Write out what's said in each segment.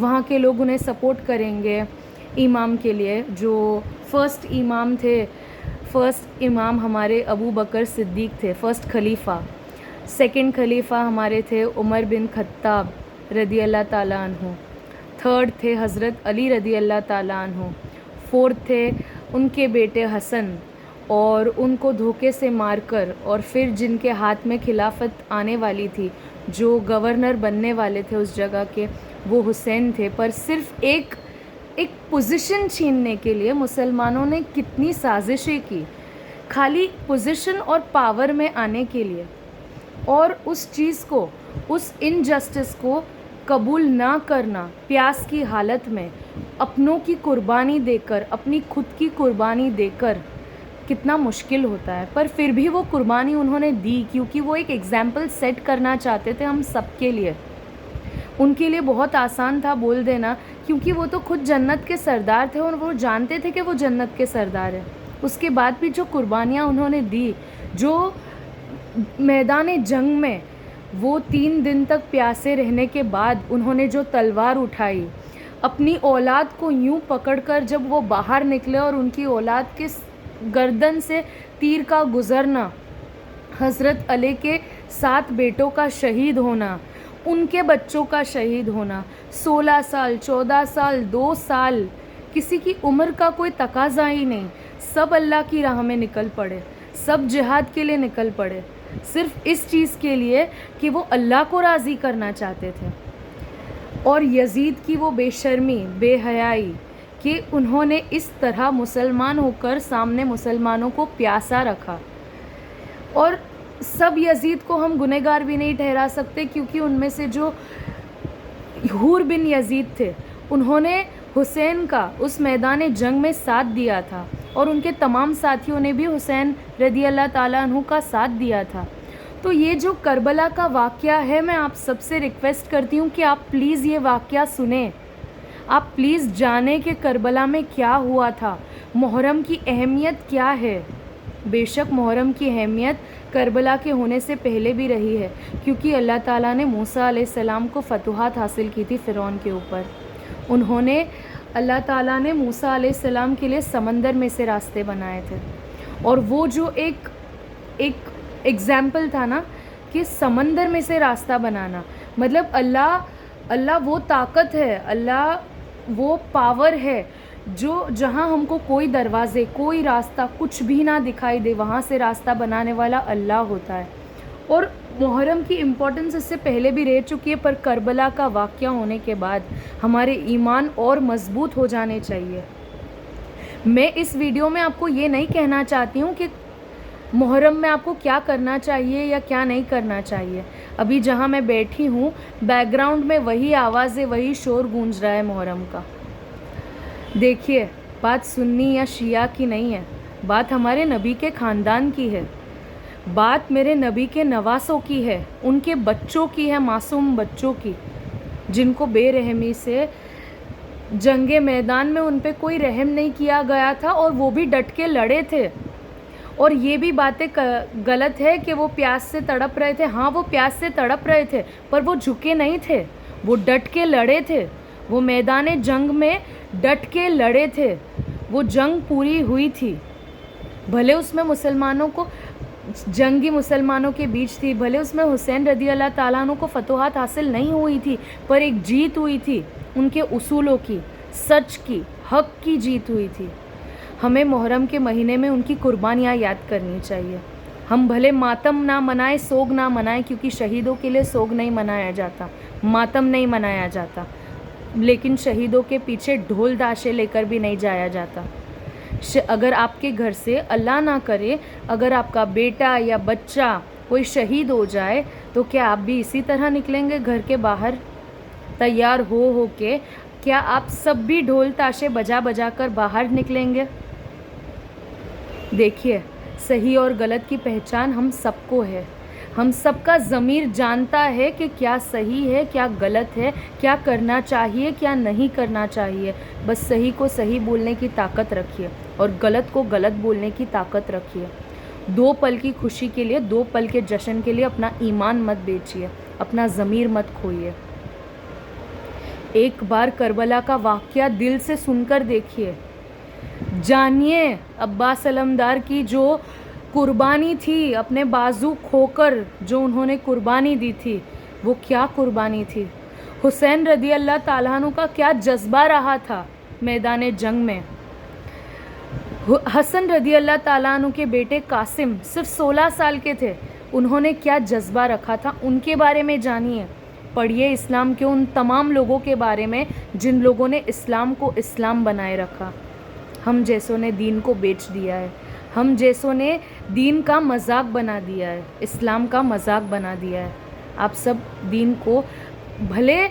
وہاں کے لوگ انہیں سپورٹ کریں گے امام کے لیے. جو فرسٹ امام ہمارے ابو بکر صدیق تھے، فرسٹ خلیفہ. سیکنڈ خلیفہ ہمارے تھے عمر بن خطاب رضی اللہ تعالیٰ عنہ. تھرڈ تھے حضرت علی رضی اللہ تعالیٰ عنہ. فورتھ تھے ان کے بیٹے حسن، اور ان کو دھوکے سے مار کر، اور پھر جن کے ہاتھ میں خلافت آنے والی تھی، جو گورنر بننے والے تھے اس جگہ کے، وہ حسین تھے. پر صرف ایک پوزیشن چھیننے کے لیے مسلمانوں نے کتنی سازشیں کی، خالی پوزیشن اور پاور میں آنے کے لیے. اور اس چیز کو، اس انجسٹس کو قبول نہ کرنا، پیاس کی حالت میں اپنوں کی قربانی دے کر، اپنی خود کی قربانی دے کر کتنا مشکل ہوتا ہے. پر پھر بھی وہ قربانی انہوں نے دی، کیونکہ وہ ایک ایگزامپل سیٹ کرنا چاہتے تھے ہم سب کے لیے. ان کے لیے بہت آسان تھا بول دینا، کیونکہ وہ تو خود جنت کے سردار تھے اور وہ جانتے تھے کہ وہ جنت کے سردار ہیں. اس کے بعد بھی جو قربانیاں انہوں نے دی، جو میدان جنگ میں وہ 3 دن تک پیاسے رہنے کے بعد انہوں نے جو تلوار اٹھائی، اپنی اولاد کو یوں پکڑ کر جب وہ باہر نکلے اور ان کی اولاد کے گردن سے تیر کا گزرنا، حضرت علی کے 7 بیٹوں کا شہید ہونا، ان کے بچوں کا شہید ہونا، 16 سال 14 سال 2 سال، کسی کی عمر کا کوئی تقاضا ہی نہیں، سب اللہ کی راہ میں نکل پڑے، سب جہاد کے لیے نکل پڑے، صرف اس چیز کے لیے کہ وہ اللہ کو راضی کرنا چاہتے تھے. اور یزید کی وہ بے شرمی، بے حیائی کہ انہوں نے اس طرح مسلمان ہو کر سامنے مسلمانوں کو پیاسا رکھا. اور سب یزید کو ہم گنہگار بھی نہیں ٹھہرا سکتے، کیونکہ ان میں سے جو حور بن یزید تھے، انہوں نے حسین کا اس میدان جنگ میں ساتھ دیا تھا، اور ان کے تمام ساتھیوں نے بھی حسین رضی اللہ تعالیٰ عنہ کا ساتھ دیا تھا. تو یہ جو کربلا کا واقعہ ہے، میں آپ سب سے ریکویسٹ کرتی ہوں کہ آپ پلیز یہ واقعہ سنیں، آپ پلیز جانیں کہ کربلا میں کیا ہوا تھا، محرم کی اہمیت کیا ہے. بے شک محرم کی اہمیت کربلا کے ہونے سے پہلے بھی رہی ہے، کیونکہ اللہ تعالیٰ نے موسیٰ علیہ السلام کو فتوحات حاصل کی تھی فرعون کے اوپر. اللہ تعالیٰ نے موسیٰ علیہ السلام کے لیے سمندر میں سے راستے بنائے تھے. اور وہ جو ایک ایگزامپل تھا نا کہ سمندر میں سے راستہ بنانا، مطلب اللہ وہ طاقت ہے، اللہ وہ پاور ہے جو جہاں ہم کو کوئی دروازے، کوئی راستہ، کچھ بھی نہ دکھائی دے، وہاں سے راستہ بنانے والا اللہ ہوتا ہے. اور محرم کی امپورٹنس اس سے پہلے بھی رہ چکی ہے، پر کربلا کا واقعہ ہونے کے بعد ہمارے ایمان اور مضبوط ہو جانے چاہیے. میں اس ویڈیو میں آپ کو یہ نہیں کہنا چاہتی ہوں کہ محرم میں آپ کو کیا کرنا چاہیے یا کیا نہیں کرنا چاہیے. ابھی جہاں میں بیٹھی ہوں، بیک گراؤنڈ میں وہی آوازیں، وہی شور گونج رہا ہے محرم کا. دیکھیے، بات سنی یا شیعہ کی نہیں ہے، بات ہمارے نبی کے خاندان کی ہے، بات میرے نبی کے نواسوں کی ہے، ان کے بچوں کی ہے، معصوم بچوں کی، جن کو بے رحمی سے جنگ میدان میں ان پہ کوئی رحم نہیں کیا گیا تھا، اور وہ بھی ڈٹ کے لڑے تھے. اور یہ بھی باتیں غلط ہے کہ وہ پیاس سے تڑپ رہے تھے. ہاں، وہ پیاس سے تڑپ رہے تھے، پر وہ جھکے نہیں تھے، وہ ڈٹ کے لڑے تھے، وہ میدان جنگ میں ڈٹ کے لڑے تھے. وہ جنگ پوری ہوئی تھی، بھلے اس میں مسلمانوں کو، جنگی مسلمانوں کے بیچ تھی، بھلے اس میں حسین رضی اللہ تعالیٰ عنہ کو فتوحات حاصل نہیں ہوئی تھی، پر ایک جیت ہوئی تھی ان کے اصولوں کی، سچ کی، حق کی جیت ہوئی تھی. ہمیں محرم کے مہینے میں ان کی قربانیاں یاد کرنی چاہیے. ہم بھلے ماتم نہ منائیں، سوگ نہ منائیں، کیونکہ شہیدوں کے لیے سوگ نہیں منایا جاتا، ماتم نہیں منایا جاتا، لیکن شہیدوں کے پیچھے ڈھول تاشے لے کر بھی نہیں جایا جاتا. اگر آپ کے گھر سے اللہ نہ کرے، اگر آپ کا بیٹا یا بچہ کوئی شہید ہو جائے، تو کیا آپ بھی اسی طرح نکلیں گے گھر کے باہر تیار ہو کے؟ کیا آپ سب بھی ڈھول تاشے بجا بجا کر باہر نکلیں گے؟ دیکھیے، صحیح اور غلط کی پہچان ہم سب کو ہے. ہم سب کا ضمیر جانتا ہے کہ کیا صحیح ہے، کیا غلط ہے، کیا کرنا چاہیے، کیا نہیں کرنا چاہیے. بس صحیح کو صحیح بولنے کی طاقت رکھیے، اور غلط کو غلط بولنے کی طاقت رکھیے. 2 پل کی خوشی کے لیے، 2 پل کے جشن کے لیے اپنا ایمان مت بیچیے، اپنا ضمیر مت کھوئیے. ایک بار کربلا کا واقعہ دل سے سن کر دیکھیے، جانیے عباس علمدار کی جو قربانی تھی، اپنے بازو کھو کر جو انہوں نے قربانی دی تھی، وہ کیا قربانی تھی۔ حسین رضی اللہ تعالیٰ عنہ کا کیا جذبہ رہا تھا میدان جنگ میں۔ حسن رضی اللہ تعالیٰ عنہ کے بیٹے قاسم صرف 16 سال کے تھے، انہوں نے کیا جذبہ رکھا تھا، ان کے بارے میں جانیے۔ پڑھیے اسلام کے ان تمام لوگوں کے بارے میں جن لوگوں نے اسلام کو اسلام بنائے رکھا۔ ہم جیسوں نے دین کو بیچ دیا ہے، ہم جیسوں نے دین کا مذاق بنا دیا ہے، اسلام کا مذاق بنا دیا ہے۔ آپ سب دین کو بھلے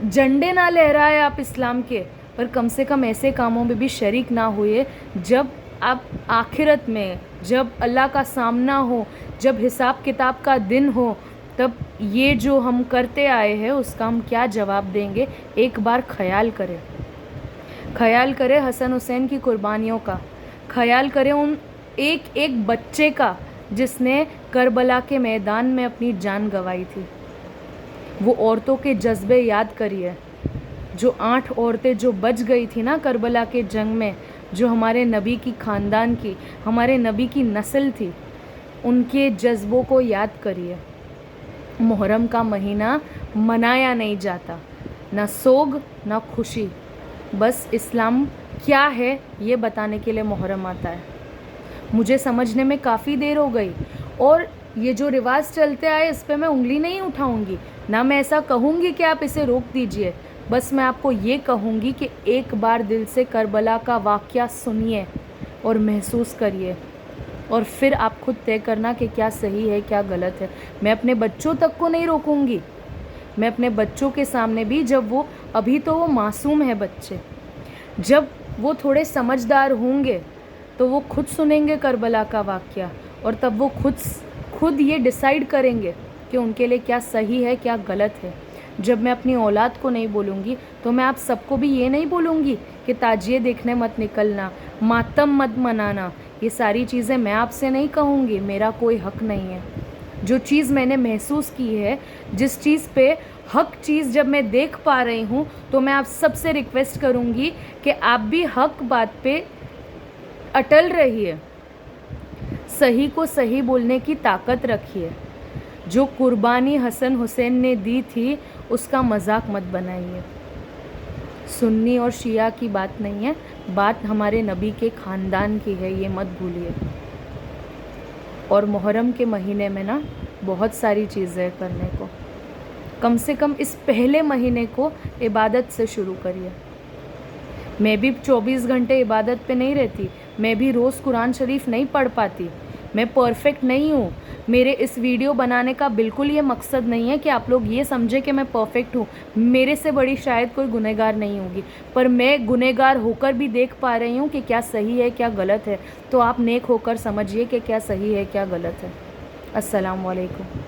جھنڈے نہ لہرائے آپ اسلام کے، پر کم سے کم ایسے کاموں میں بھی شریک نہ ہوئے جب آپ آخرت میں، جب اللہ کا سامنا ہو، جب حساب کتاب کا دن ہو، تب یہ جو ہم کرتے آئے ہیں اس کا ہم کیا جواب دیں گے۔ ایک بار خیال کرے، خیال کرے حسن حسین کی قربانیوں کا، خیال کرے ان ایک ایک بچے کا جس نے کربلا کے میدان میں اپنی جان گنوائی تھی۔ وہ عورتوں کے جذبے یاد کریے، جو 8 عورتیں جو بچ گئی تھی نا کربلا کے جنگ میں، جو ہمارے نبی کی خاندان کی، ہمارے نبی کی نسل تھی، ان کے جذبوں کو یاد کریے۔ محرم کا مہینہ منایا نہیں جاتا، نہ سوگ نہ خوشی، بس اسلام کیا ہے یہ بتانے کے لیے محرم آتا ہے۔ مجھے سمجھنے میں کافی دیر ہو گئی، اور یہ جو رواج چلتے آئے اس پہ میں انگلی نہیں اٹھاؤں گی، نہ میں ایسا کہوں گی کہ آپ اسے روک دیجئے، بس میں آپ کو یہ کہوں گی کہ ایک بار دل سے کربلا کا واقعہ سنیے اور محسوس کریے، اور پھر آپ خود طے کرنا کہ کیا صحیح ہے کیا غلط ہے۔ میں اپنے بچوں تک کو نہیں روکوں گی، میں اپنے بچوں کے سامنے بھی، جب وہ ابھی تو وہ معصوم ہے بچے، جب وہ تھوڑے سمجھدار ہوں گے تو وہ خود سنیں گے کربلا کا واقعہ، اور تب وہ خود یہ ڈیسائیڈ کریں گے کہ ان کے لیے کیا صحیح ہے کیا غلط ہے۔ جب میں اپنی اولاد کو نہیں بولوں گی تو میں آپ سب کو بھی یہ نہیں بولوں گی کہ تعجیے دیکھنے مت نکلنا، ماتم مت منانا، یہ ساری چیزیں میں آپ سے نہیں کہوں گی، میرا کوئی حق نہیں ہے۔ جو چیز میں نے محسوس کی ہے، جس چیز پہ حق چیز جب میں دیکھ پا رہی ہوں، تو میں آپ سب سے ریکویسٹ کروں گی کہ آپ بھی حق بات پہ اٹل رہیے، صحیح کو صحیح بولنے کی طاقت رکھیے۔ جو قربانی حسن حسین نے دی تھی اس کا مذاق مت بنائیے۔ سنی اور شیعہ کی بات نہیں ہے، بات ہمارے نبی کے خاندان کی ہے، یہ مت بھولیے۔ اور محرم کے مہینے میں نا بہت ساری چیزیں کرنے کو، کم سے کم اس پہلے مہینے کو عبادت سے شروع کریے۔ میں بھی 24 گھنٹے عبادت پہ نہیں رہتی، میں بھی روز قرآن شریف نہیں پڑھ پاتی، میں پرفیکٹ نہیں ہوں۔ میرے اس ویڈیو بنانے کا بالکل یہ مقصد نہیں ہے کہ آپ لوگ یہ سمجھے کہ میں پرفیکٹ ہوں، میرے سے بڑی شاید کوئی گنہگار نہیں ہوگی، پر میں گنہگار ہو کر بھی دیکھ پا رہی ہوں کہ کیا صحیح ہے کیا غلط ہے، تو آپ نیک ہو کر سمجھیے کہ کیا صحیح ہے کیا غلط ہے۔ السلام علیکم۔